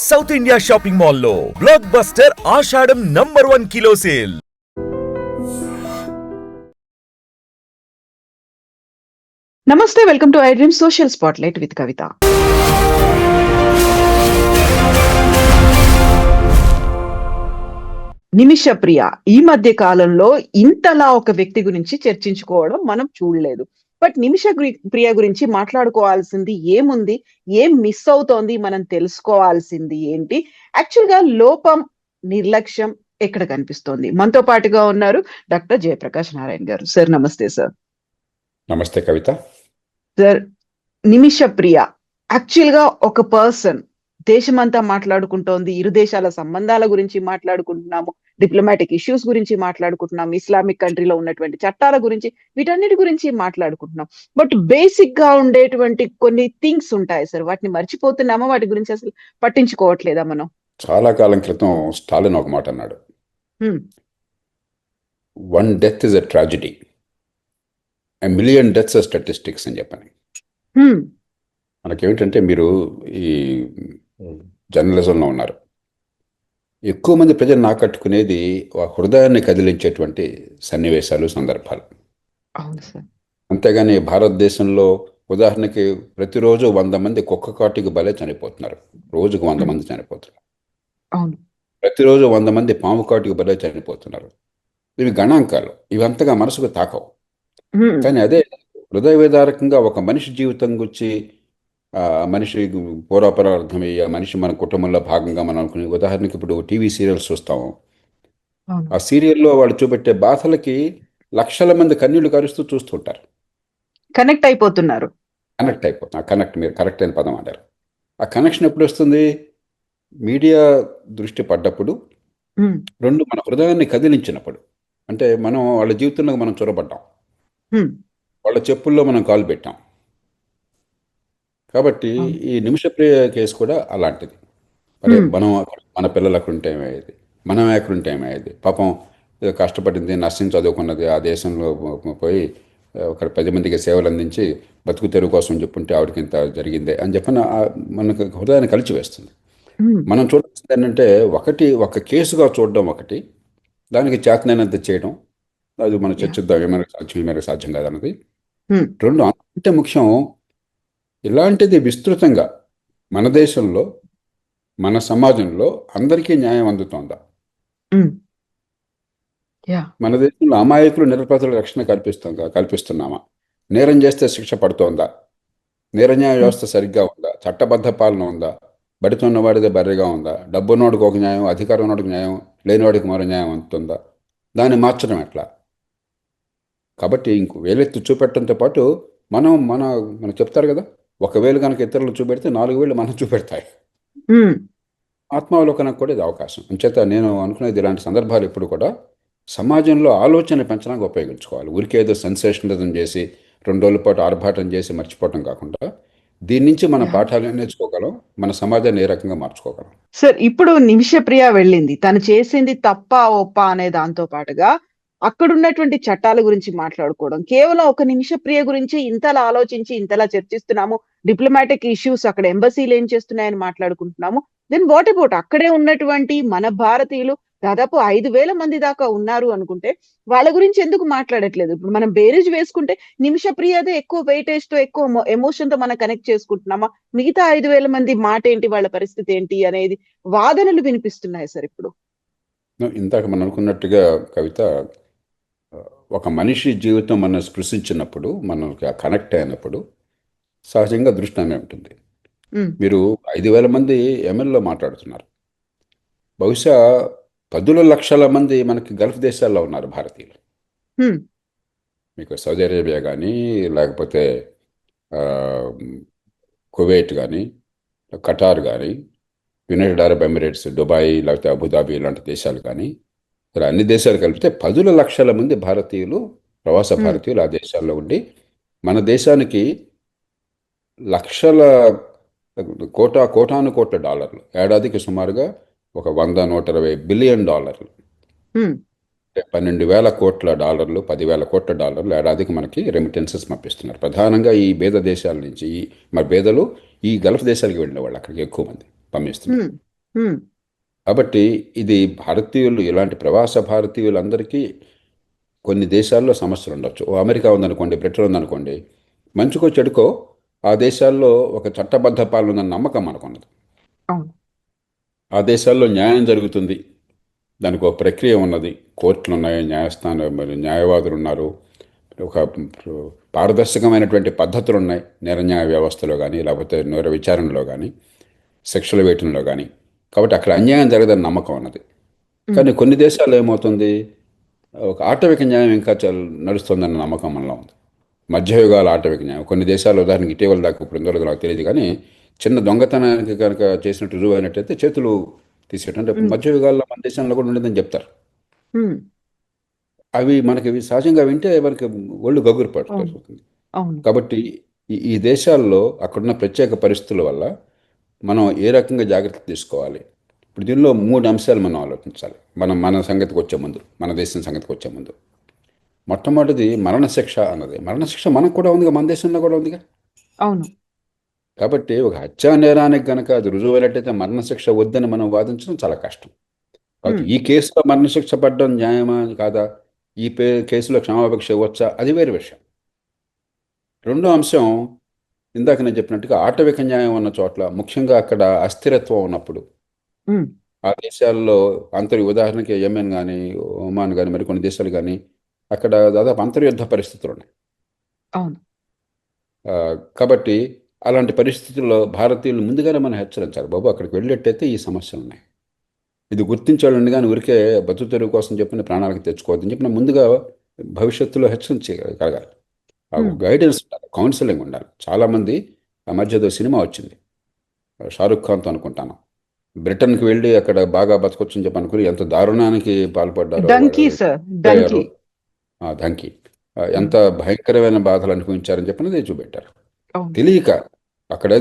South India shopping మాల్లో blockbuster Ashadam number 1 kilo sale. నమస్తే, welcome to I dream social spotlight with Kavitha. Nimisha Priya ఈ మధ్య కాలంలో ఇంతలా ఒక వ్యక్తి గురించి చర్చించుకోవడం మనం చూడలేదు. బట్ నిమిష ప్రియ గురించి మాట్లాడుకోవాల్సింది ఏముంది, ఏం మిస్ అవుతోంది, మనం తెలుసుకోవాల్సింది ఏంటి, యాక్చువల్ గా లోపం, నిర్లక్ష్యం ఎక్కడ కనిపిస్తోంది? మనతో పాటుగా ఉన్నారు డాక్టర్ జయప్రకాష్ నారాయణ గారు. సార్ నమస్తే. సార్ నమస్తే కవిత. సార్, నిమిష ప్రియ యాక్చువల్ గా ఒక పర్సన్, దేశమంతా మాట్లాడుకుంటోంది, ఇరు దేశాల సంబంధాల గురించి మాట్లాడుకుంటున్నాము, డిప్లొమాటిక్ ఇష్యూస్ గురించి మాట్లాడుకుంటున్నాం, ఇస్లామిక్ కంట్రీలో ఉన్నటువంటి చట్టాల గురించి, వీటన్నిటి గురించి మాట్లాడుకుంటున్నాం. బట్ బేసిక్ గా ఉండేటువంటి కొన్ని థింగ్స్ ఉంటాయి సార్, వాటిని మర్చిపోతున్నామా? వాటి గురించి అసలు పట్టించుకోవట్లేదా మనం? చాలా కాలం క్రితం స్టాలిన్ ఒక మాట అన్నాడు, 1 death is a tragedy, a million deaths are statistics అని చెప్పని. మనకేమిటంటే, మీరు ఈ జర్నలిజంలో ఉన్నారు, ఎక్కువ మంది ప్రజలు ఆకట్టుకునేది హృదయాన్ని కదిలించేటువంటి సన్నివేశాలు, సందర్భాలు. అంతేగాని భారతదేశంలో ఉదాహరణకి ప్రతిరోజు 100 మంది కుక్క కాటికి బలే చనిపోతున్నారు, రోజుకు 100 మంది చనిపోతున్నారు. ప్రతిరోజు 100 మంది పాము కాటికి బలే చనిపోతున్నారు. ఇవి గణాంకాలు, ఇవి అంతగా మనసుకు తాకవు. కానీ అదే హృదయ విదారకంగా ఒక మనిషి జీవితం గురించి, మనిషి పూర్వపరార్థమయ్యే మనిషి మన కుటుంబంలో భాగంగా మనం అనుకునే, ఉదాహరణకి ఇప్పుడు టీవీ సీరియల్స్ చూస్తాము, ఆ సీరియల్లో వాళ్ళు చూపెట్టే బాధలకి లక్షల మంది కన్నీళ్లు కరుస్తూ చూస్తుంటారు, కనెక్ట్ అయిపోతున్నారు. కనెక్ట్, మీరు కరెక్ట్ అయిన పదం అంటారు. ఆ కనెక్షన్ ఎప్పుడు వస్తుంది? మీడియా దృష్టి పడ్డప్పుడు, 2 మన హృదయాన్ని కదిలించినప్పుడు. అంటే మనం వాళ్ళ జీవితంలో మనం చొరబడ్డాం, వాళ్ళ చెప్పుల్లో మనం కాలు పెట్టాం. కాబట్టి ఈ నిమిషప్రియ కేసు కూడా అలాంటిది. అరే, మనం మన పిల్లలు అక్కడుంటే ఏమయ్యేది, మనం ఎక్కడుంటే ఏమయ్యేది, పాపం ఏదో కష్టపడింది, నర్సింగ్ చదువుకున్నది, ఆ దేశంలో పోయి ఒక 10 మందికి సేవలు అందించి బతుకు తెరువు కోసం చెప్పుంటే ఆవిడకి ఇంత జరిగిందే అని చెప్పిన మనకు హృదయాన్ని కలిచివేస్తుంది. మనం చూడాల్సింది ఏంటంటే, ఒక కేసుగా చూడడం ఒకటి, దానికి చేతనైనంత చేయడం, అది మనం చర్చిద్దాం ఏమైనా సాధ్యం కాదన్నది. 2 అంతే ముఖ్యం, ఇలాంటిది విస్తృతంగా మన దేశంలో, మన సమాజంలో అందరికీ న్యాయం అందుతోందా? మన దేశంలో అమాయకులు, నిరపరాధుల రక్షణ కల్పిస్తున్నామా? నేరం చేస్తే శిక్ష పడుతోందా? నేరన్యాయ వ్యవస్థ సరిగ్గా ఉందా? చట్టబద్ధ పాలన ఉందా? బడితున్న వాడిదే బర్రెగా ఉందా? డబ్బున్నోడికి ఒక న్యాయం, అధికారం ఉన్నోడికి న్యాయం, లేనివాడికి మరో న్యాయం అందుతుందా? దాన్ని మార్చడం ఎట్లా? కాబట్టి ఇంకో వేలెత్తి చూపెట్టడంతో పాటు మనం చెప్తారు కదా, 1 వేలు కనుక ఇతరులు చూపెడితే 4 వేలు మనం చూపెడతాయి. ఆత్మావలోకనకు కూడా ఇది అవకాశం. అంచేత నేను అనుకునేది, ఇలాంటి సందర్భాలు ఎప్పుడు కూడా సమాజంలో ఆలోచన పెంచడానికి ఉపయోగించుకోవాలి. ఊరికేదో సెన్సేషనలిజం చేసి 2 రోజుల పాటు ఆర్భాటం చేసి మర్చిపోవటం కాకుండా, దీని నుంచి మన పాఠాలు నేర్చుకోగలం, మన సమాజాన్ని ఏ రకంగా మార్చుకోగలం. సార్, ఇప్పుడు నిమిష ప్రియ వెళ్ళింది, తను చేసింది తప్ప ఒప్ప అనే దాంతో పాటుగా అక్కడ ఉన్నటువంటి చట్టాల గురించి మాట్లాడుకోవడం, కేవలం ఒక నిమిష ప్రియ గురించి ఇంతలా ఆలోచించి ఇంతలా చర్చిస్తున్నాము, డిప్లొమాటిక్ ఇష్యూస్, అక్కడ ఎంబసీలు ఏం చేస్తున్నాయని మాట్లాడుకుంటున్నాము. దెన్ వాట్ అబౌట్ అక్కడే ఉన్నటువంటి మన భారతీయులు దాదాపు 5,000 మంది దాకా ఉన్నారు అనుకుంటే, వాళ్ళ గురించి ఎందుకు మాట్లాడట్లేదు? ఇప్పుడు మనం బేరేజ్ వేసుకుంటే నిమిష ప్రియదే ఎక్కువ వెయిటేజ్ తో, ఎక్కువ ఎమోషన్ తో మనం కనెక్ట్ చేసుకుంటున్నామా? మిగతా 5,000 మంది మాట ఏంటి, వాళ్ళ పరిస్థితి ఏంటి అనేది వాదనలు వినిపిస్తున్నాయి సార్ ఇప్పుడు. ఇందాక మనం అనుకున్నట్టుగా కవిత, ఒక మనిషి జీవితం మనం స్పృశించినప్పుడు, మనకి కనెక్ట్ అయినప్పుడు సహజంగా దృష్టి ఉంటుంది. మీరు 5,000 మంది ఎమ్మెల్యేలో మాట్లాడుతున్నారు, బహుశా 10 లక్షల మంది మనకి గల్ఫ్ దేశాల్లో ఉన్నారు భారతీయులు. మీకు సౌదీ అరేబియా కానీ, లేకపోతే కువైట్ కానీ, ఖటార్ కానీ, యునైటెడ్ అరబ్ ఎమిరేట్స్, దుబాయ్, లేకపోతే అబుదాబి ఇలాంటి దేశాలు కానీ, ఇలా అన్ని దేశాలు కలిపితే 10 లక్షల మంది భారతీయులు, ప్రవాస భారతీయులు ఆ దేశాల్లో ఉండి, మన దేశానికి కోటాను కోట్ల డాలర్లు, ఏడాదికి సుమారుగా ఒక 100-120 బిలియన్ డాలర్లు, 12,000 కోట్ల డాలర్లు, 10,000 కోట్ల డాలర్లు ఏడాదికి మనకి రెమిటెన్సెస్ పంపిస్తున్నారు. ప్రధానంగా ఈ పేద దేశాల నుంచి, మరి పేదలు ఈ గల్ఫ్ దేశాలకు వెళ్ళిన వాళ్ళు, అక్కడికి ఎక్కువ మంది పంపిస్తున్నారు. హ్మ్. కాబట్టి ఇది భారతీయులు, ఇలాంటి ప్రవాస భారతీయులందరికీ కొన్ని దేశాల్లో సమస్యలు ఉండొచ్చు. ఓ అమెరికా ఉందనుకోండి, బ్రిటన్ ఉందనుకోండి, మంచికో చెడుకో ఆ దేశాల్లో ఒక చట్టబద్ధ పాలన ఉందన్న నమ్మకం మనకున్నది. అవును. ఆ దేశాల్లో న్యాయం జరుగుతుంది, దానికి ఒక ప్రక్రియ ఉన్నది, కోర్టులు ఉన్నాయి, న్యాయస్థానం మరి న్యాయవాదులు ఉన్నారు, ఒక పారదర్శకమైనటువంటి పద్ధతులు ఉన్నాయి నేర న్యాయ వ్యవస్థలో కానీ, లేకపోతే నేర విచారణలో కానీ, శిక్షల వేయటంలో కానీ. కాబట్టి అక్కడ అన్యాయం జరగదని నమ్మకం ఉన్నది. హ్మ్. కానీ కొన్ని దేశాల్లో ఏమవుతుంది, ఒక ఆటవిక న్యాయం ఇంకా నడుస్తుందన్న నమ్మకం మనలో ఉంది. మధ్యయుగాల ఆటవిక న్యాయం కొన్ని దేశాల్లో, ఉదాహరణకి ఇటీవల దాకా, ఇప్పుడు ఎందులో నాకు తెలియదు కానీ, చిన్న దొంగతనానికి కనుక చేసినట్టు రుజువు అయినట్టయితే చేతులు తీసేయటం, అంటే హ్మ్. మధ్యయుగాల్లో మన దేశంలో కూడా ఉండేదని చెప్తారు. హ్మ్. అవి మనకి సహజంగా వింటే మనకి ఒళ్ళు గగురు అవును. పడుతుంది. అవును. కాబట్టి ఈ దేశాల్లో అక్కడున్న ప్రత్యేక పరిస్థితుల వల్ల మనం ఏ రకంగా జాగ్రత్త తీసుకోవాలి. ఇప్పుడు దీనిలో మూడు అంశాలు మనం ఆలోచించాలి. మన సంగతికి వచ్చే ముందు, మన దేశం సంగతికి వచ్చే ముందు, మొట్టమొదటిది మరణశిక్ష అన్నది. మరణశిక్ష మనకు కూడా ఉందిగా, మన దేశంలో కూడా ఉందిగా. అవును. కాబట్టి ఒక హత్యా నేరానికి గనక అది రుజువైనట్టయితే మరణశిక్ష వద్దని మనం వాదించడం చాలా కష్టం. కాబట్టి హ్మ్. ఈ కేసులో మరణశిక్ష పడడం న్యాయమా కాదా, కేసులో క్షమాభిక్ష ఇవ్వచ్చా, అది వేరే విషయం. రెండో అంశం, ఇందాక నేను చెప్పినట్టుగా ఆటవిక న్యాయం ఉన్న చోట్ల, ముఖ్యంగా అక్కడ అస్థిరత్వం ఉన్నప్పుడు, హ్మ్. ఆ దేశాల్లో ఉదాహరణకి యెమెన్ కానీ, ఒమాన్ కానీ, మరి కొన్ని దేశాలు కానీ, అక్కడ దాదాపు అంతర్యుద్ధ పరిస్థితులు ఉన్నాయి. అవును. ఆ, కాబట్టి అలాంటి పరిస్థితుల్లో భారతీయులు ముందుగానే మనం హెచ్చరించాలి, బాబు అక్కడికి వెళ్ళేట్టయితే ఈ సమస్యలు ఉన్నాయి, ఇది గుర్తించాలండి, కానీ ఊరికే బతుకు తెరువు కోసం చెప్పిన ప్రాణాలకు తెచ్చుకోవద్దని చెప్పిన ముందుగా భవిష్యత్తులో హెచ్చరించగలగాలి. ఆ హ్మ్. గైడెన్స్ ఉండాలి, కౌన్సిలింగ్ ఉండాలి. చాలామంది, ఆ మధ్య ఏదో సినిమా వచ్చింది షారుఖ్ ఖాన్తో అనుకుంటాను, బ్రిటన్కి వెళ్ళి అక్కడ బాగా బతకొచ్చని చెప్పి అనుకుని ఎంత దారుణానికి పాల్పడ్డారో డంకీ వాళ్ళు, సార్. అయ్యారు. డంకీ. ధంకి హ్మ్. ఎంత భయంకరమైన బాధలు అనుభవించారని చెప్పినది చూపెట్టారు. అవును. తెలియక అక్కడ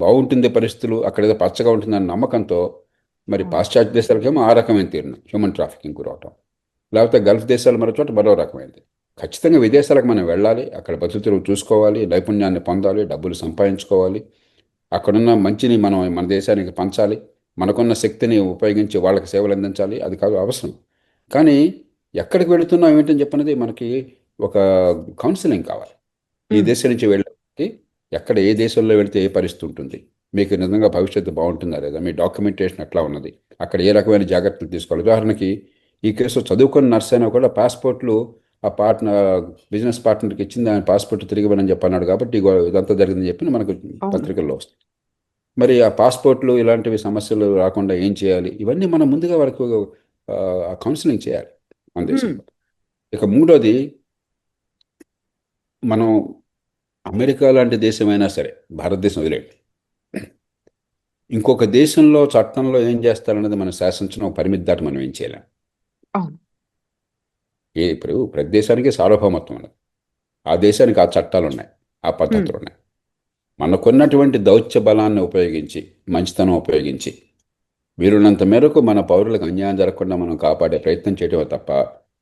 బాగుంటుంది పరిస్థితులు, అక్కడ ఏదో పచ్చగా ఉంటుందన్న నమ్మకంతో, మరి అవును. పాశ్చాత్య దేశాలకేమో ఆ రకమైన తీరును హ్యూమన్ ట్రాఫికింగ్ గురవటం, లేకపోతే గల్ఫ్ దేశాలు మరో చోట మరో రకమైనది. ఖచ్చితంగా విదేశాలకు మనం వెళ్ళాలి, అక్కడ బతుకుతెరువు చూసుకోవాలి, నైపుణ్యాన్ని పొందాలి, డబ్బులు సంపాదించుకోవాలి, అక్కడున్న మంచిని మనం మన దేశానికి పంచాలి, మనకున్న శక్తిని ఉపయోగించి వాళ్ళకి సేవలు అందించాలి, అది కాదు అవసరం. కానీ ఎక్కడికి వెళుతున్నాం ఏంటని చెప్పినది మనకి ఒక కౌన్సిలింగ్ కావాలి. ఈ హ్మ్. దేశం నుంచి వెళ్ళడానికి ఎక్కడ ఏ దేశంలో వెళితే ఏ పరిస్థితి ఉంటుంది, మీకు నిజంగా భవిష్యత్తు బాగుంటుందా లేదా, మీ డాక్యుమెంటేషన్ ఎట్లా ఉన్నది, అక్కడ ఏ రకమైన జాగ్రత్తలు తీసుకోవాలి. ఉదాహరణకి ఈ కేసులో చదువుకున్న నర్స్ అయినా కూడా పాస్పోర్ట్లు ఆ పార్ట్నర్, బిజినెస్ పార్ట్నర్కి ఇచ్చింది, ఆయన పాస్పోర్ట్ తిరిగి ఇవ్వనని చెప్పి అన్నాడు, కాబట్టి ఇదంతా జరిగిందని చెప్పి మనకు అవును. పత్రికల్లో వస్తుంది. మరి ఆ పాస్పోర్ట్లు ఇలాంటివి సమస్యలు రాకుండా ఏం చేయాలి, ఇవన్నీ మనం ముందుగా వరకు కౌన్సిలింగ్ చేయాలి మన హ్మ్. దేశంలో. ఇక మూడోది, మనం అమెరికా లాంటి దేశమైనా సరే, భారతదేశం వదిలేండి, ఇంకొక దేశంలో చట్టంలో ఏం చేస్తారన్నది మనం శాసించడం, ఒక పరిమితి దాటి మనం ఏం చేయలేం. అవును. ఇప్పుడు ప్రతి దేశానికి సార్వభౌమత్వం ఉన్నది, ఆ దేశానికి ఆ చట్టాలు ఉన్నాయి, ఆ హ్మ్. పద్ధతులు ఉన్నాయి. మనకున్నటువంటి దౌత్య బలాన్ని ఉపయోగించి, మంచితనం ఉపయోగించి, వీలున్నంత మేరకు మన పౌరులకు అన్యాయం జరగకుండా మనం కాపాడే ప్రయత్నం చేయడమే తప్ప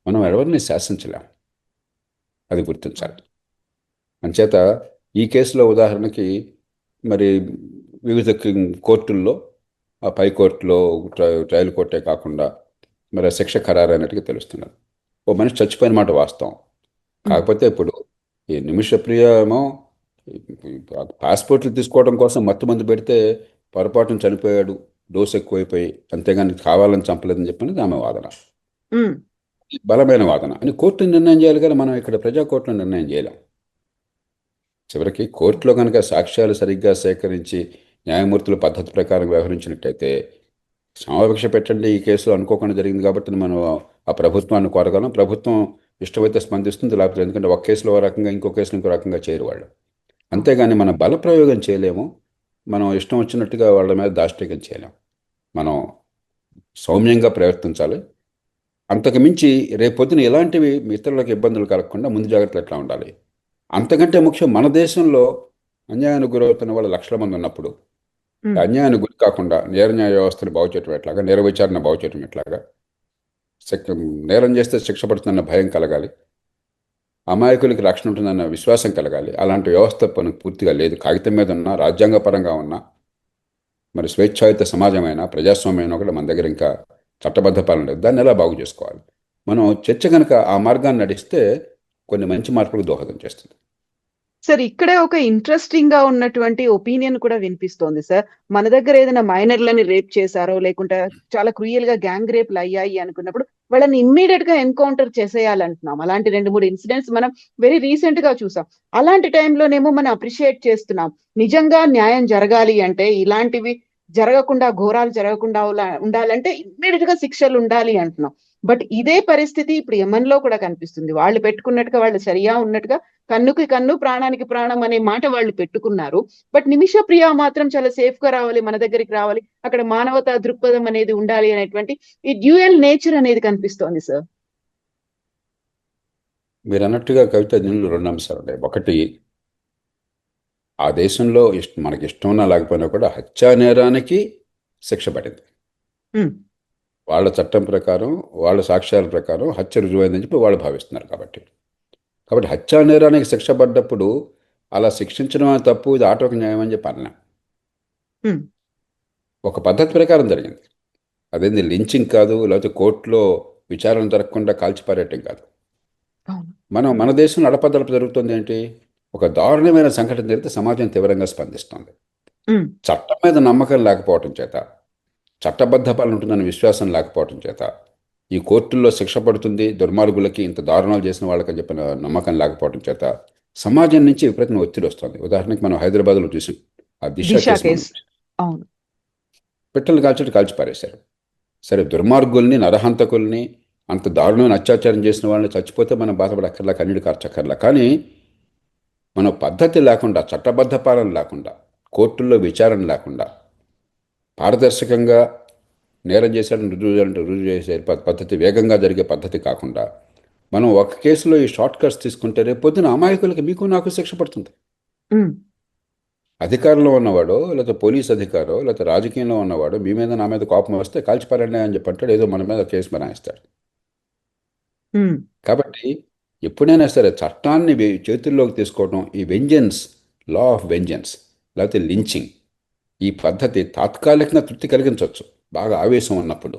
మనం ఎవరిని శాసించలేం, అది గుర్తించాలి. అంచేత ఈ కేసులో ఉదాహరణకి, మరి వివిధ కోర్టుల్లో, ఆ పై కోర్టులో ట్రయల్ కోర్టే కాకుండా మరి ఆ శిక్ష ఖరారు అయినట్టుగా తెలుస్తున్నది. ఓ మనిషి చచ్చిపోయిన మాట వాస్తవం. హ్మ్. కాకపోతే ఇప్పుడు ఈ నిమిషప్రియ ఏమో పాస్పోర్ట్లు తీసుకోవడం కోసం మత్తు మందు పెడితే పొరపాటున చనిపోయాడు, డోసు ఎక్కువైపోయి, అంతేగాని కావాలని చంపలేదని చెప్పినది ఆమె వాదన. హ్మ్. బలమైన వాదన అని కోర్టు నిర్ణయం చేయాలి, కానీ మనం ఇక్కడ ప్రజా కోర్టులో నిర్ణయం చేయలేం. చివరికి కోర్టులో కనుక సాక్ష్యాలు సరిగ్గా సేకరించి న్యాయమూర్తుల పద్ధతి ప్రకారం వ్యవహరించినట్టయితే, క్షమాభిక్ష పెట్టండి ఈ కేసులో అనుకోకుండా జరిగింది కాబట్టి మనం ఆ ప్రభుత్వాన్ని కోరగలం, ప్రభుత్వం ఇష్టమైతే స్పందిస్తుంది, లేకపోతే, ఎందుకంటే ఒక కేసులో ఒక రకంగా, ఇంకో కేసులో ఇంకో రకంగా చేయరు వాళ్ళు. అవును. అంతేగాని మనం బలప్రయోగం చేయలేము, మనం ఇష్టం వచ్చినట్టుగా వాళ్ళ మీద దాష్టీకం చేయలేము. మనం సౌమ్యంగా ప్రవర్తించాలి. అంతకు మించి రేపొద్దున ఇలాంటివి ఇతరులకు ఇబ్బందులు కలగకుండా ముందు జాగ్రత్తలు ఎట్లా ఉండాలి. అంతకంటే ముఖ్యం, మన దేశంలో అన్యాయానికి గురవుతున్న వాళ్ళు లక్షల మంది ఉన్నప్పుడు, హ్మ్. అన్యాయానికి గురి కాకుండా నేర న్యాయ వ్యవస్థను బాగు చేయడం ఎట్లాగా, నేర విచారణ బాగు చేయడం ఎట్లాగా, నేరం చేస్తే శిక్ష పడుతుందన్న భయం కలగాలి, అమాయకులకి రక్షణ ఉంటుందన్న విశ్వాసం కలగాలి. అలాంటి వ్యవస్థ మనకు పూర్తిగా లేదు. కాగితం మీద ఉన్నా, రాజ్యాంగపరంగా ఉన్నా, మరి స్వేచ్ఛాయుత సమాజమైనా ప్రజాస్వామ్యమైనా కూడా మన దగ్గర ఇంకా చట్టబద్ధ పాలన లేదు. దాన్ని ఎలా బాగు చేసుకోవాలి? మనం చర్చ కనుక ఆ మార్గాన్ని నడిస్తే కొన్ని మంచి మార్పులకు దోహదం చేస్తుంది. సార్ ఇక్కడే ఒక ఇంట్రెస్టింగ్ గా ఉన్నటువంటి ఒపీనియన్ కూడా వినిపిస్తోంది సార్. మన దగ్గర ఏదైనా మైనర్లని రేప్ చేశారో, లేకుంటే చాలా క్రూయల్ గా గ్యాంగ్ రేప్లు అయ్యాయి అనుకున్నప్పుడు వాళ్ళని ఇమ్మీడియట్ గా ఎన్కౌంటర్ చేసేయాలంటున్నాం. అలాంటి 2, 3 ఇన్సిడెంట్స్ మనం వెరీ రీసెంట్ గా చూసాం. అలాంటి టైంలోనేమో మనం అప్రిషియేట్ చేస్తున్నాం. నిజంగా న్యాయం జరగాలి అంటే ఇలాంటివి జరగకుండా, ఘోరాలు జరగకుండా ఉండాలంటే ఇమ్మీడియట్ గా శిక్షలు ఉండాలి అంటున్నాం. బట్ ఇదే పరిస్థితి ఇప్పుడు యెమెన్‌లో కూడా కనిపిస్తుంది. వాళ్ళు పెట్టుకున్నట్టుగా వాళ్ళు షరియా ఉన్నట్టుగా కన్నుకి కన్ను, ప్రాణానికి ప్రాణం అనే మాట వాళ్ళు పెట్టుకున్నారు. బట్ నిమిషప్రియ మాత్రం చాలా సేఫ్‌గా రావాలి, మన దగ్గరికి రావాలి. అక్కడ మానవతా దృక్పథం అనేది ఉండాలి అనేటువంటి ఈ డ్యూయల్ నేచర్ అనేది కనిపిస్తోంది సార్. మీరు అన్నట్టుగా కవిత, దీనిలో 2 అంశాలు ఉన్నాయి. ఒకటి, ఆ దేశంలో మనకి ఇష్టం ఉన్నా లేకపోయినా కూడా హత్యా నేరానికి శిక్ష పడింది. హ్మ్. వాళ్ళ చట్టం ప్రకారం, వాళ్ళ సాక్ష్యాల ప్రకారం హత్య రుజువైందని చెప్పి వాళ్ళు భావిస్తున్నారు. కాబట్టి హత్యా నేరానికి శిక్ష పడ్డప్పుడు అలా శిక్షించడం అనేది తప్పు, ఇది ఆటోకి న్యాయం అని చెప్పి అన్నా. హ్మ్. ఒక పద్ధతి ప్రకారం జరిగింది. అదేంది లించింగ్ కాదు, లేకపోతే కోర్టులో విచారణ జరగకుండా కాల్చిపారేయటం కాదు. అవును. మన దేశంలో అడపదడప జరుగుతుంది ఏంటి? ఒక దారుణమైన సంఘటన జరిగితే సమాజం తీవ్రంగా స్పందిస్తుంది. హ్మ్. చట్టం మీద నమ్మకం లేకపోవటం చేత, చట్టబద్ధ పాలన ఉంటుందన్న విశ్వాసం లేకపోవటం చేత, ఈ కోర్టుల్లో శిక్ష పడుతుంది దుర్మార్గులకి, ఇంత దారుణాలు చేసిన వాళ్ళకని చెప్పిన నమ్మకం లేకపోవటం చేత సమాజం నుంచి విపరీతమైన ఒత్తిడి వస్తుంది. ఉదాహరణకి మనం హైదరాబాద్లో చూసాం, ఆ దిశ దిశ కేసు. కేసు. అవును. పిట్టలు కాల్చి పారేశారు. సరే, దుర్మార్గుల్ని, నరహంతకుల్ని, అంత దారుణమైన అత్యాచారం చేసిన వాళ్ళని చచ్చిపోతే మనం బాధపడక్కర్లా, కన్నీడు కార్చక్కర్లా. కానీ మన పద్ధతి లేకుండా, చట్టబద్ధ పాలన లేకుండా, కోర్టుల్లో విచారణ లేకుండా, పారదర్శకంగా నేరం చేశాడని రుజువు చేసే పద్ధతి, వేగంగా జరిగే పద్ధతి కాకుండా మనం ఒక కేసులో ఈ షార్ట్ కట్స్ తీసుకుంటే రేపు పొద్దున అమాయకులకి, మీకు నాకు శిక్ష పడుతుంది. హ్మ్. అధికారంలో ఉన్నవాడో, లేకపోతే పోలీస్ అధికారో, లేకపోతే రాజకీయంలో ఉన్నవాడు మీ మీద నా మీద కోపం వస్తే కాల్చిపారండి అని చెప్పి అంటాడు, ఏదో మన మీద కేసు బనాయిస్తాడు. హ్మ్. కాబట్టి ఎప్పుడైనా సరే చట్టాన్ని చేతుల్లోకి తీసుకోవడం, ఈ వెంజన్స్, లా ఆఫ్ వెంజన్స్ లేకపోతే లించింగ్, ఈ పద్ధతి తాత్కాలికంగా తృప్తి కలిగించవచ్చు బాగా ఆవేశం ఉన్నప్పుడు,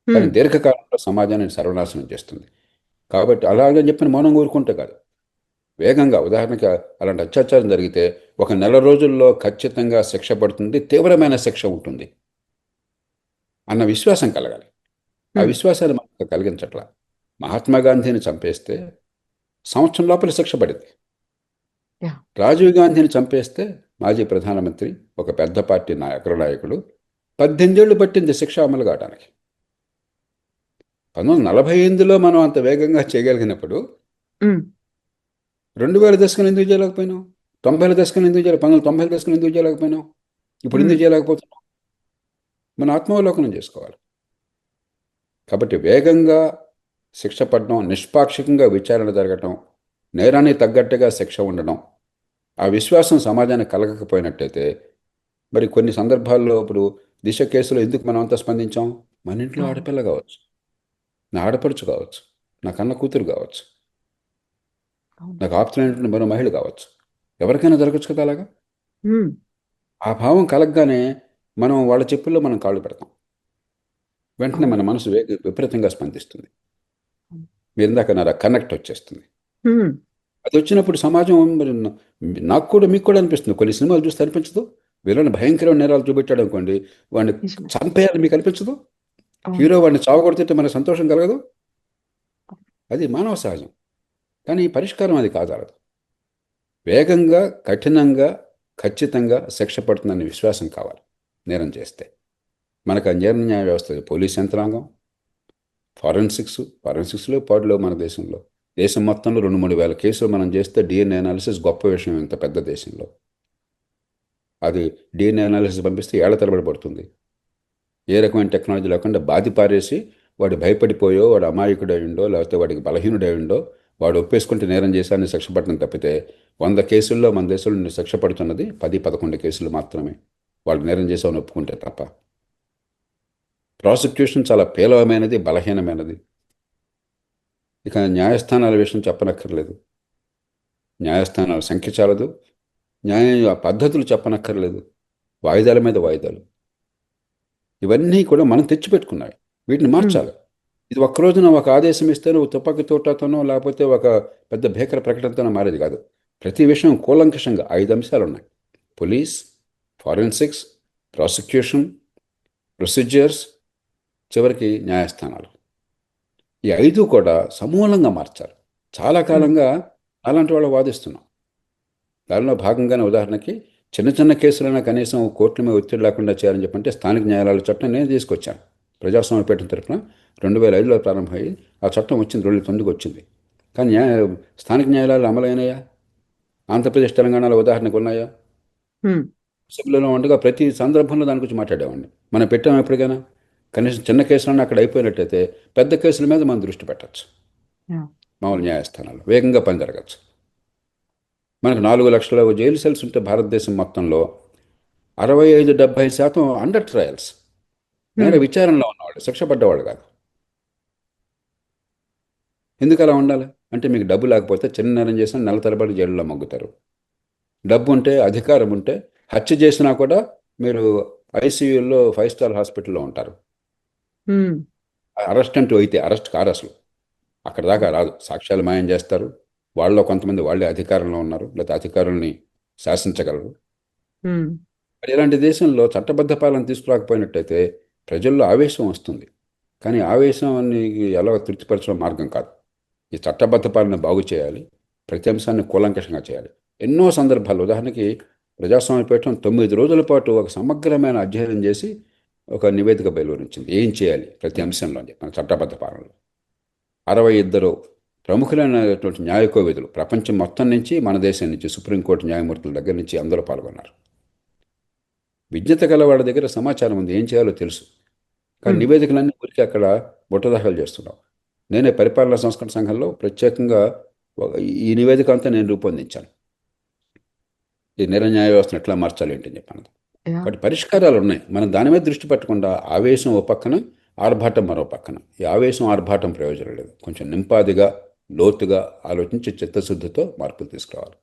కానీ హ్మ్. దీర్ఘకాలంలో సమాజాన్ని సర్వనాశనం చేస్తుంది. కాబట్టి అలాగని చెప్పి మౌనం ఊరుకుంటే కాదు, వేగంగా, ఉదాహరణకి అలాంటి అత్యాచారం జరిగితే 1 నెల రోజుల్లో ఖచ్చితంగా శిక్ష పడుతుంది, తీవ్రమైన శిక్ష ఉంటుంది అన్న విశ్వాసం కలగాలి. ఆ హ్మ్. విశ్వాసాన్ని మనకు కలిగించట్లా. మహాత్మా గాంధీని చంపేస్తే సంవత్సరం లోపల శిక్ష పడింది. యాహ్! రాజీవ్ గాంధీని చంపేస్తే, మాజీ ప్రధానమంత్రి, ఒక పెద్ద పార్టీ అగ్రనాయకుడు, 18 ఏళ్ళు పట్టింది శిక్ష అమలు కావడానికి. 1948లో మనం అంత వేగంగా చేయగలిగినప్పుడు హ్మ్. 2000 దశకం ఎందుకు చేయలేకపోయినాం? 90ల దశకం ఎందుకు చేయలేదు? 1990ల దశకం ఎందుకు చేయలేకపోయినాం? ఇప్పుడు హ్మ్. ఎందుకు చేయలేకపోతున్నాం? మన ఆత్మావలోకనం చేసుకోవాలి. కాబట్టి వేగంగా శిక్ష పడడం, నిష్పాక్షికంగా విచారణ జరగటం, నేరానికి తగ్గట్టుగా శిక్ష ఉండడం, ఆ విశ్వాసం సమాజానికి కలగకపోయినట్టయితే, మరి కొన్ని సందర్భాల్లో ఇప్పుడు దిశ కేసులో ఎందుకు మనం అంతా స్పందించాం? మన ఇంట్లో అవును. ఆడపిల్ల కావచ్చు, నా ఆడపడుచు కావచ్చు, నా కన్న కూతురు కావచ్చు, అవును. నాకు ఆప్తులైనటువంటి మరో మహిళ కావచ్చు, ఎవరికైనా జరగచ్చు కదా అలాగా. హ్మ్. ఆ భావం కలగగానే మనం వాళ్ళ చెప్పుల్లో మనం కాళ్ళు పెడతాం. వెంటనే అవును. మన మనసు విపరీతంగా స్పందిస్తుంది. అవును. మీరు ఇందాక అన్నారు, కనెక్ట్ వచ్చేస్తుంది. హ్మ్. అది వచ్చినప్పుడు సమాజం మరి నాకు కూడా, మీకు కూడా అనిపిస్తుంది. కొన్ని సినిమాలు చూస్తే అనిపించదు? వీళ్ళని భయంకరమైన నేరాలు చూపెట్టాడు అనుకోండి, వాడిని నిజమే. చంపేయాలని మీకు అనిపించదు? అవును. హీరో వాడిని చావగొడితే మనకు సంతోషం కలగదు? అది మానవ సహజం. కానీ పరిష్కారం అది కాదాలదు. వేగంగా, కఠినంగా, ఖచ్చితంగా శిక్ష పడుతుందనే విశ్వాసం కావాలి నేరం చేస్తే. మనకు ఆ న్యాయ వ్యవస్థ, పోలీస్ యంత్రాంగం, ఫారెన్సిక్స్లో పాటులో మన దేశంలో, దేశం మొత్తంలో 2-3 వేల కేసులు మనం చేస్తే డిఎన్ఏ అనాలిసిస్ గొప్ప విషయం ఇంత పెద్ద దేశంలో. అది డిఎన్ఏ అనాలిసిస్ పంపిస్తే ఏళ్ల తరబడి పడుతుంది. ఏ రకమైన టెక్నాలజీ లేకుండా బాధి పారేసి, వాడు భయపడిపోయో, వాడు అమాయకుడు అయ్యిండో, లేకపోతే వాడికి బలహీనుడు అయ్యిండో, వాడు ఒప్పేసుకుంటే నేరం చేశాన్ని శిక్ష పడటం తప్పితే, 100 కేసుల్లో మన దేశంలో శిక్ష పడుతున్నది 10-11 కేసులు మాత్రమే, వాళ్ళు నేరం చేసామని ఒప్పుకుంటే తప్ప. ప్రాసిక్యూషన్ చాలా పేలవమైనది, బలహీనమైనది. ఇక న్యాయస్థానాల విషయం చెప్పనక్కర్లేదు. న్యాయస్థానాల సంఖ్య చాలదు, న్యాయ పద్ధతులు చెప్పనక్కర్లేదు. వాయిదాల మీద వాయిదాలు. ఇవన్నీ కూడా మనం తెచ్చిపెట్టుకున్నాయి. వీటిని మార్చాలి. ఇది ఒక్క రోజున ఒక ఆదేశం ఇస్తే నువ్వు తుపాకీ తోటతోనో లేకపోతే ఒక పెద్ద భీకర ప్రకటనతోనో మారేది కాదు. ప్రతి విషయం కూలంకషంగా 5 అంశాలు ఉన్నాయి. పోలీస్, ఫారెన్సిక్స్, ప్రాసిక్యూషన్, ప్రొసీజర్స్, చివరికి న్యాయస్థానాలు. ఈ 5 కూడా సమూలంగా మార్చాలి. చాలా కాలంగా అలాంటి వాళ్ళు వాదిస్తున్నాం. దానిలో భాగంగానే ఉదాహరణకి చిన్న చిన్న కేసులైనా కనీసం కోర్టుల మీద ఒత్తిడి లేకుండా చేయాలని చెప్పంటే స్థానిక న్యాయాలయాల చట్టం నేను తీసుకొచ్చాను. ప్రజాస్వామ్య పీఠం తరఫున 2005లో ప్రారంభమయ్యి ఆ చట్టం వచ్చింది, 2009కి వచ్చింది. కానీ స్థానిక న్యాయాలయాలు అమలైనాయా? ఆంధ్రప్రదేశ్, తెలంగాణలో ఉదాహరణకు ఉన్నాయా? సభ్యులలో ఉండగా ప్రతి సందర్భంలో దాని గురించి మాట్లాడేవాడిని. మనం పెట్టాం ఎప్పటికైనా? కనీసం చిన్న కేసులన్నా అక్కడ అయిపోయినట్టయితే పెద్ద కేసుల మీద మనం దృష్టి పెట్టచ్చు. మామూలు న్యాయస్థానాలు వేగంగా పని జరగచ్చు. మనకు 4 లక్షల జైలు సెల్స్ ఉంటే భారతదేశం మొత్తంలో 65-70% అండర్ ట్రయల్స్, నేర విచారణలో ఉన్నవాళ్ళు, శిక్ష పడ్డవాళ్ళు కాదు. ఎందుకు అలా ఉండాలి? అంటే మీకు డబ్బు లేకపోతే చిన్న నేరం చేసినా నెల తరబడి జైలులో మగ్గుతారు. డబ్బు ఉంటే, అధికారం ఉంటే హత్య చేసినా కూడా మీరు ఐసీయూలో 5 స్టార్ హాస్పిటల్లో ఉంటారు. అరెస్ట్ అంటూ అయితే అరెస్ట్ కారు అసలు అక్కడ దాకా రాదు. సాక్ష్యాలు మాయం చేస్తారు. వాళ్ళలో కొంతమంది వాళ్ళే అధికారంలో ఉన్నారు, లేకపోతే అధికారుల్ని శాసించగలరు. మరి ఇలాంటి దేశంలో చట్టబద్ధ పాలన తీసుకురాకపోయినట్టయితే ప్రజల్లో ఆవేశం వస్తుంది. కానీ ఆవేశాన్ని ఎలా తృప్తిపరచడం మార్గం కాదు. ఈ చట్టబద్ధ పాలన బాగు చేయాలి, ప్రతి అంశాన్ని కూలంకషంగా చేయాలి. ఎన్నో సందర్భాలు, ఉదాహరణకి ప్రజాస్వామ్య పీఠం 9 రోజుల పాటు ఒక సమగ్రమైన అధ్యయనం చేసి ఒక నివేదిక బయలువరించింది. ఏం చేయాలి ప్రతి అంశంలో మన చట్టబద్ధ పాలనలో. 62 ప్రముఖులైనటువంటి న్యాయకోవిదులు ప్రపంచం మొత్తం నుంచి, మన దేశం నుంచి, సుప్రీంకోర్టు న్యాయమూర్తుల దగ్గర నుంచి అందరూ పాల్గొన్నారు. విజ్ఞత గల వాళ్ళ దగ్గర సమాచారం ఉంది, ఏం చేయాలో తెలుసు. కానీ నివేదికలన్నీ ఊరికి అక్కడ బుట్టదాఖలు చేస్తున్నాం. నేనే పరిపాలనా సంస్కరణ సంఘంలో ప్రత్యేకంగా ఈ నివేదిక అంతా నేను రూపొందించాను. ఈ న్యాయ వ్యవస్థను ఎట్లా మార్చాలి ఏంటని చెప్పాను. కాబట్టి పరిష్కారాలు ఉన్నాయి. మనం దాని మీద దృష్టి పెట్టకుండా ఆవేశం ఓ పక్కన, ఆర్భాటం మరో పక్కన. ఈ ఆవేశం ఆర్భాటం ప్రయోజనం లేదు. కొంచెం నింపాదిగా, లోతుగా ఆలోచించి చిత్తశుద్ధితో మార్పులు తీసుకురావాలి.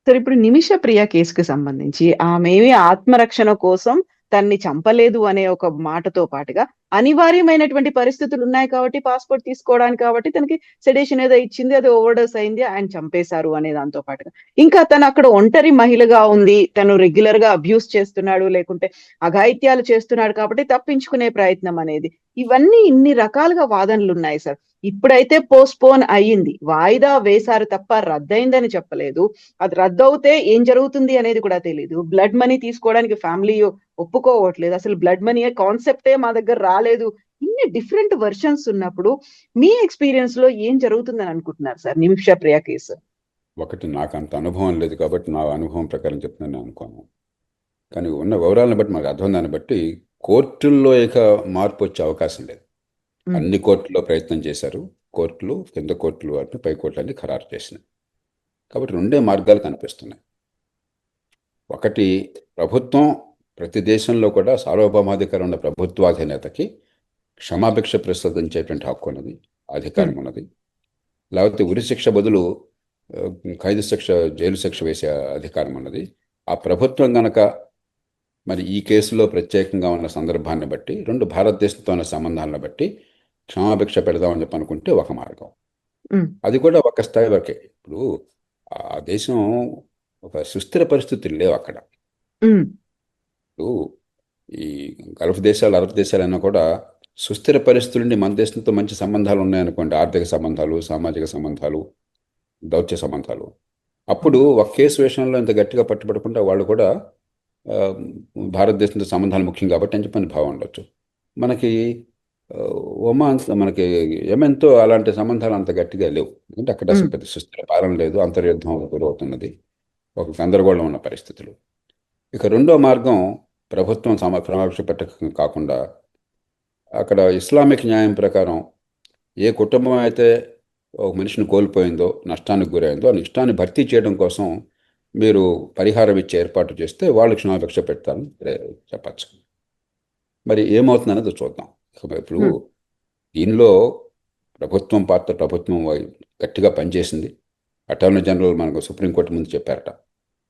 సరే, ఇప్పుడు నిమిష ప్రియ కేసుకి సంబంధించి ఆమె ఆత్మరక్షణ కోసం తన్ని చంపలేదు అనే ఒక మాటతో పాటుగా అనివార్యమైనటువంటి పరిస్థితులు ఉన్నాయి కాబట్టి పాస్పోర్ట్ తీసుకోవడానికి, కాబట్టి తనకి సెడేషన్ ఏదో ఇచ్చింది, అది ఓవర్డోస్ అయింది, ఆయన చంపేశారు అనే దాంతో పాటుగా ఇంకా తను అక్కడ ఒంటరి మహిళగా ఉంది, తను రెగ్యులర్ గా అబ్యూస్ చేస్తున్నాడు, లేకుంటే అఘాయిత్యాలు చేస్తున్నాడు కాబట్టి తప్పించుకునే ప్రయత్నం అనేది, ఇవన్నీ ఇన్ని రకాలుగా వాదనలు ఉన్నాయి సార్. ఇప్పుడైతే పోస్ట్పోన్ అయ్యింది, వాయిదా వేశారు తప్ప రద్దయిందని చెప్పలేదు. అది రద్దవుతే ఏం జరుగుతుంది అనేది కూడా తెలియదు. బ్లడ్ మనీ తీసుకోవడానికి ఫ్యామిలీ ఒప్పుకోవట్లేదు. అసలు బ్లడ్ మనీ కాన్సెప్టే మా దగ్గర రాలేదు. ఇన్ని డిఫరెంట్ వర్షన్స్ ఉన్నప్పుడు మీ ఎక్స్పీరియన్స్ లో ఏం జరుగుతుందని అనుకుంటున్నారు సార్ నిమిష ప్రియ కేసు? ఒకటి, నాకు అంత అనుభవం లేదు కాబట్టి నా అనుభవం ప్రకారం చెప్తున్నాను అనుకోను. కానీ ఉన్న వివరాలను బట్టి మనకు అర్థం, దాన్ని బట్టి కోర్టుల్లో ఇక మార్పు వచ్చే అవకాశం లేదు. అన్ని కోర్టుల్లో ప్రయత్నం చేశారు. కోర్టులు, కింద కోర్టులు అంటే పై కోర్టులు అన్ని ఖరారు చేసినాయి. కాబట్టి 2 మార్గాలు కనిపిస్తున్నాయి. ఒకటి, ప్రభుత్వం ప్రతి దేశంలో కూడా సార్వభౌమాధికారం ఉన్న ప్రభుత్వాధినేతకి క్షమాభిక్ష ప్రసాదించేటువంటి హక్కు ఉన్నది, అధికారం ఉన్నది. లేకపోతే ఉరిశిక్ష బదులు ఖైదు శిక్ష, జైలు శిక్ష వేసే అధికారం ఉన్నది. ఆ ప్రభుత్వం గనక మరి ఈ కేసులో ప్రత్యేకంగా ఉన్న సందర్భాన్ని బట్టి, 2 భారతదేశంతో ఉన్న సంబంధాలను బట్టి క్షమాభిక్ష పెడదామని చెప్పి అనుకుంటే ఒక మార్గం. అది కూడా ఒక స్థాయి వరకే. ఇప్పుడు ఆ దేశం ఒక సుస్థిర పరిస్థితులు లేవు అక్కడ. ఇప్పుడు ఈ గల్ఫ్ దేశాలు, అరబ్ దేశాలైనా కూడా సుస్థిర పరిస్థితుల నుండి మన దేశంతో మంచి సంబంధాలు ఉన్నాయనుకోండి, ఆర్థిక సంబంధాలు, సామాజిక సంబంధాలు, దౌత్య సంబంధాలు. అప్పుడు ఒక కేసు విషయంలో ఇంత గట్టిగా పట్టుబడకుండా వాళ్ళు కూడా భారతదేశంతో సంబంధాలు ముఖ్యం కాబట్టి అని చెప్పని భావం ఉండొచ్చు. మనకి ఒమాన్, మనకి యెమెన్తో అలాంటి సంబంధాలు అంత గట్టిగా లేవు. ఎందుకంటే అక్కడ అసలు పెద్ద సుస్థిర పాలన లేదు, అంతర్యుద్ధం గురవుతున్నది, ఒక గందరగోళం ఉన్న పరిస్థితులు. ఇక రెండో మార్గం, ప్రభుత్వం క్షమాభిక్ష పెట్టక కాకుండా అక్కడ ఇస్లామిక్ న్యాయం ప్రకారం ఏ కుటుంబం అయితే ఒక మనిషిని కోల్పోయిందో, నష్టానికి గురైందో, ఆ నష్టాన్ని భర్తీ చేయడం కోసం మీరు పరిహారం ఇచ్చే ఏర్పాటు చేస్తే వాళ్ళు క్షమాభిక్ష పెడతారని చెప్పచ్చు. మరి ఏమవుతుందనేది చూద్దాం. ఇప్పుడు దీనిలో ప్రభుత్వం పాత్ర, ప్రభుత్వం గట్టిగా పనిచేసింది. అటార్నీ జనరల్ మనకు సుప్రీంకోర్టు ముందు చెప్పారట,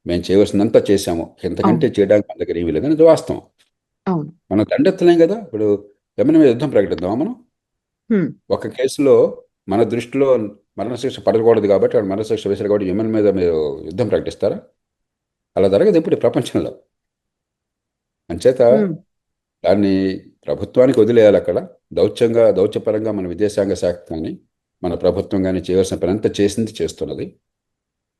మేము చేయవలసిందంతా చేశాము, ఎంతకంటే చేయడానికి మన దగ్గర ఏమీ లేదని. అది వాస్తవం. అవును. మనం దండెత్తలేం కదా. ఇప్పుడు యమన్ మీద యుద్ధం ప్రకటిద్దామా మనం? హ్మ్. ఒక కేసులో మన దృష్టిలో మరణశిక్ష పడకూడదు కాబట్టి వాడు మరణశిక్ష వేశారు కాబట్టి యమన్ మీద మీరు యుద్ధం ప్రకటిస్తారా? అలా జరగదు ఇప్పుడు ఈ ప్రపంచంలో. అంచేత హ్మ్. దాన్ని ప్రభుత్వానికి వదిలేయాలి. అక్కడ దౌత్యపరంగా మన విదేశాంగ శాఖ కానీ మన ప్రభుత్వం కానీ చేయవలసిన పని అంతా చేస్తున్నది.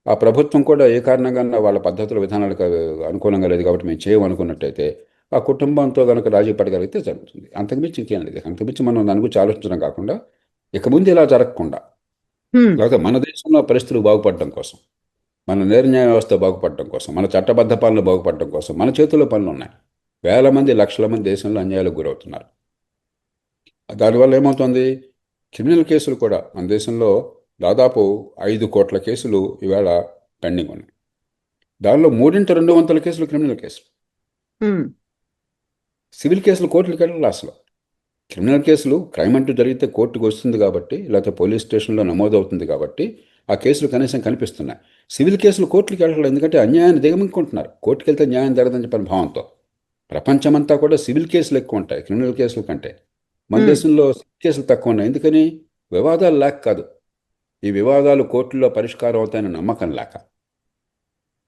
ఆ ప్రభుత్వం కూడా ఏ కారణంగా వాళ్ళ పద్ధతుల విధానాలకు అనుకూలంగా లేదు కాబట్టి మేము చేయమనుకున్నట్టయితే ఆ కుటుంబంతో కనుక రాజీ పడగలిగితే జరుగుతుంది. అంతకుమించి ఇంకేం లేదు. అంతకుమించి మనం దాని గురించి ఆలోచించడం కాకుండా ఇక ముందు ఇలా జరగకుండా, హ్మ్. లేకపోతే మన దేశంలో పరిస్థితులు బాగుపడడం కోసం, మన నిర్ణయ వ్యవస్థ బాగుపడడం కోసం, మన చట్టబద్ధ పాలన బాగుపడడం కోసం మన చేతుల్లో పనులు ఉన్నాయి. వేల మంది లక్షల మంది దేశంలో అన్యాయాలకు గురవుతున్నారు. దానివల్ల ఏమవుతుంది? క్రిమినల్ కేసులు కూడా మన దేశంలో దాదాపు 5 కోట్ల కేసులు ఇవాళ పెండింగ్ ఉన్నాయి. దానిలో 3/2 కేసులు క్రిమినల్ కేసులు. హ్మ్. సివిల్ కేసులు కోర్టులకు వెళ్ళాలి అసలు. క్రిమినల్ కేసులు క్రైమ్ అంటూ జరిగితే కోర్టుకు వస్తుంది కాబట్టి, లేకపోతే పోలీస్ స్టేషన్లో నమోదవుతుంది కాబట్టి ఆ కేసులు కనీసం కనిపిస్తున్నాయి. సివిల్ కేసులు కోర్టులకు వెళ్ళాలి, ఎందుకంటే అన్యాయాన్ని దిగమింగుకుంటున్నారు. కోర్టుకు వెళ్తే న్యాయం జరగదని చెప్పిన భావంతో ప్రపంచమంతా కూడా సివిల్ కేసులు ఎక్కువ ఉంటాయి క్రిమినల్ కేసుల కంటే. మన హ్మ్. దేశంలో సివిల్ కేసులు తక్కువ ఉన్నాయి. ఎందుకని? వివాదాలు లేక కాదు, ఈ వివాదాలు కోర్టుల్లో పరిష్కారం అవుతాయని నమ్మకం లేక.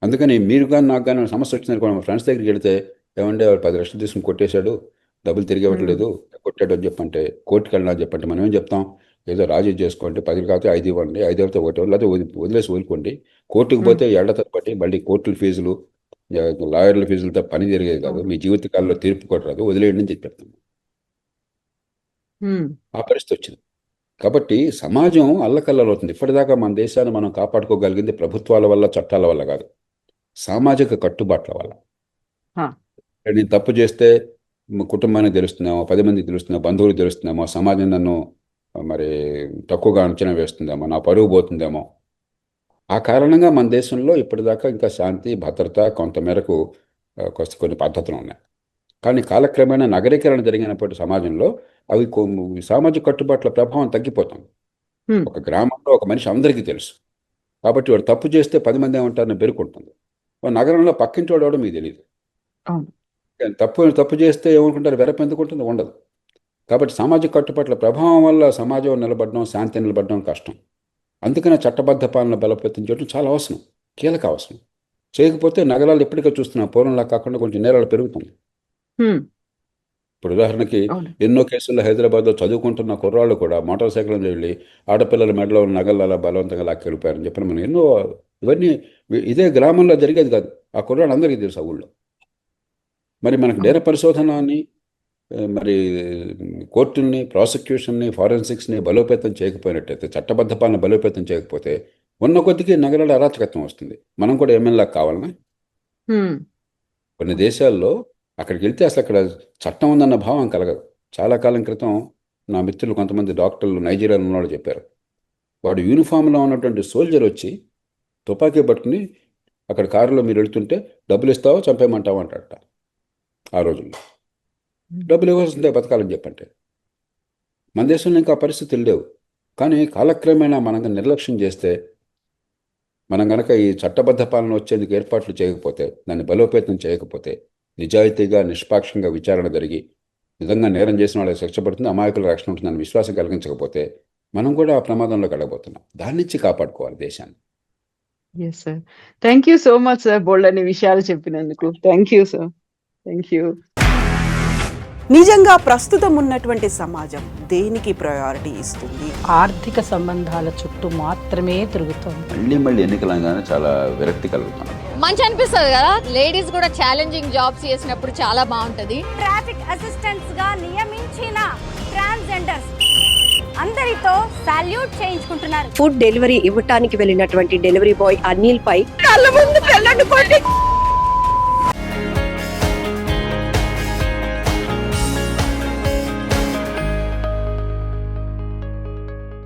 అందుకని మీరు కానీ నాకు కానీ సమస్య వచ్చింది మా ఫ్రెండ్స్ దగ్గరికి వెళితే, ఏమంటే వాడు 10 లక్షలు తీసుకుని కొట్టేశాడు, డబ్బులు తిరిగి హ్మ్. ఇవ్వట్లేదు, కొట్టాడు అని చెప్పంటే, కోర్టుకి వెళ్ళినా చెప్పంటే మనం ఏం చెప్తాం? ఏదో రాజీ చేసుకోండి, 10 కాకపోతే 5 ఇవ్వండి, 5 అయితే ఒకటి, లేకపోతే వదిలేసి వదులుకోండి. కోర్టుకు హ్మ్. పోతే ఏళ్ల తరబడి మళ్ళీ కోర్టుల ఫీజులు, లాయర్ల ఫీజులతో పని జరిగేది కాదు, అవును. మీ జీవితకాలంలో తీర్పు కూడా రాదు, వదిలేయండి అని చెప్పేస్తాం. హ్మ్. ఆ పరిస్థితి వచ్చింది. కాబట్టి సమాజం అల్లకల్లరవుతుంది. ఇప్పటిదాకా మన దేశాన్ని మనం కాపాడుకోగలిగింది ప్రభుత్వాల వల్ల, చట్టాల వల్ల కాదు, సామాజిక కట్టుబాట్ల వల్ల. ఆ! నేను తప్పు చేస్తే కుటుంబానికి తెలుస్తుందేమో, 10 మందికి తెలుస్తుందేమో, బంధువులకు తెలుస్తుందేమో, సమాజం నన్ను మరి తక్కువగా అంచనా వేస్తుందేమో, నా పరువు పోతుందేమో. ఆ కారణంగా మన దేశంలో ఇప్పటిదాకా ఇంకా శాంతి భద్రత కొంతమేరకు కొన్ని పద్ధతులు ఉన్నాయి. కానీ కాలక్రమేణా నగరీకరణ జరిగినప్పటి సమాజంలో అవి సామాజిక కట్టుబాట్ల ప్రభావం తగ్గిపోతుంది. హ్మ్. ఒక గ్రామంలో ఒక మనిషి అందరికీ తెలుసు కాబట్టి వాడు తప్పు చేస్తే 10 మంది ఏమంటారని బెరుకుంటుంది. ఓ నగరంలో పక్కింటి వాడు ఎవడో మీకు తెలియదు. అవును. తప్పు చేస్తే ఏమనుకుంటారు? వెరపెందుకుంటుంది? ఉండదు. కాబట్టి సామాజిక కట్టుబాట్ల ప్రభావం వల్ల సమాజం నిలబడడం, శాంతి నిలబడడం కష్టం. అందుకనే చట్టబద్ధ పాలన బలోపేతం చేయడం చాలా అవసరం, కీలక అవసరం. చేయకపోతే నగరాలు ఎప్పటికీ చూస్తున్నాం, పూర్వంలా కాకుండా కొంచెం నేరాలు పెరుగుతుంది. హ్మ్. ఇప్పుడు ఉదాహరణకి అవును. ఎన్నో కేసుల్లో హైదరాబాద్లో చదువుకుంటున్న కుర్రాళ్ళు కూడా మోటార్ సైకిల్ మీద వెళ్ళి ఆడపిల్లల మెడలో ఉన్న నగలు అలా బలవంతంగా లాక్కెళ్ళిపోయారని చెప్పిన మనం ఎన్నో, ఇవన్నీ ఇదే గ్రామంలో జరిగేది కాదు. ఆ కుర్రాళ్ళు అందరికీ తెలుసు ఆ ఊళ్ళో. మరి మనకు నేర అవును. పరిశోధనని, మరి కోర్టుల్ని, ప్రాసిక్యూషన్ని, ఫారెన్సిక్స్ని బలోపేతం చేయకపోయినట్టయితే, చట్టబద్ధ పాలన బలోపేతం చేయకపోతే ఉన్న కొద్దికి నగరాల అరాచకత్వం వస్తుంది. మనం కూడా ఎమ్మెల్యే కావాలన్నా? హ్మ్. కొన్ని దేశాల్లో అక్కడికి వెళ్తే అసలు అక్కడ చట్టం ఉందన్న భావం కలగదు. చాలా కాలం క్రితం నా మిత్రులు కొంతమంది డాక్టర్లు నైజీరియాలో ఉన్నవాళ్ళు చెప్పారు. వాడు యూనిఫామ్లో ఉన్నటువంటి సోల్జర్ వచ్చి తుపాకీ పట్టుకుని అక్కడ కారులో మీరు వెళ్తుంటే డబ్బులు ఇస్తావో చంపేయమంటావో అంటాడట. ఆ రోజుల్లో హ్మ్. డబ్బులు ఇవ్వాల్సిందే బతకాలని చెప్పంటే. మన దేశంలో ఇంకా పరిస్థితులు లేవు. కానీ కాలక్రమేణా మనం నిర్లక్ష్యం చేస్తే, మనం గనక ఈ చట్టబద్ధ పాలన వచ్చేందుకు ఏర్పాట్లు చేయకపోతే, దాన్ని బలోపేతం చేయకపోతే, నిజాయితీగా నిష్పాక్షంగా విచారణ జరిగి నిజంగా నేరం చేసిన వాళ్ళకి శిక్ష పడుతుంది, అమాయకుల రక్షణ ఉంటుందని విశ్వాసం కలిగించకపోతే మనం కూడా ఆ ప్రమాదంలో గడబోతున్నాం. దాని నుంచి కాపాడుకోవాలి దేశాన్ని. Yes sir. Thank you so much sir. బోలెడన్ని విషయాలు చెప్పినందుకు. Thank you sir. Thank you. నిజంగా ప్రస్తుతం ఉన్నటువంటి సమాజం దేనికి ప్రయారిటీ ఇస్తుంది? ఆర్థిక సంబంధాల చుట్టూ మాత్రమే తిరుగుతోంది. మళ్ళీ ఎన్నికలంగానే చాలా విరక్తి కలుగుతాం. మంచి అనిపిస్తుంది కదా, లేడీస్ కూడా ఛాలెంజింగ్ జాబ్స్ చేసినప్పుడు చాలా బాగుంటది. ట్రాఫిక్ అసిస్టెంట్స్ గా నియమించిన ట్రాన్స్జెండర్స్ అందరితో సాల్యూట్ చేయించుకుంటున్నారు. ఫుడ్ డెలివరీ ఇవ్వటానికి వెళ్ళినటువంటి డెలివరీ బాయ్ అనిల్ పై కళ్ళ ముందు పెళ్ళండి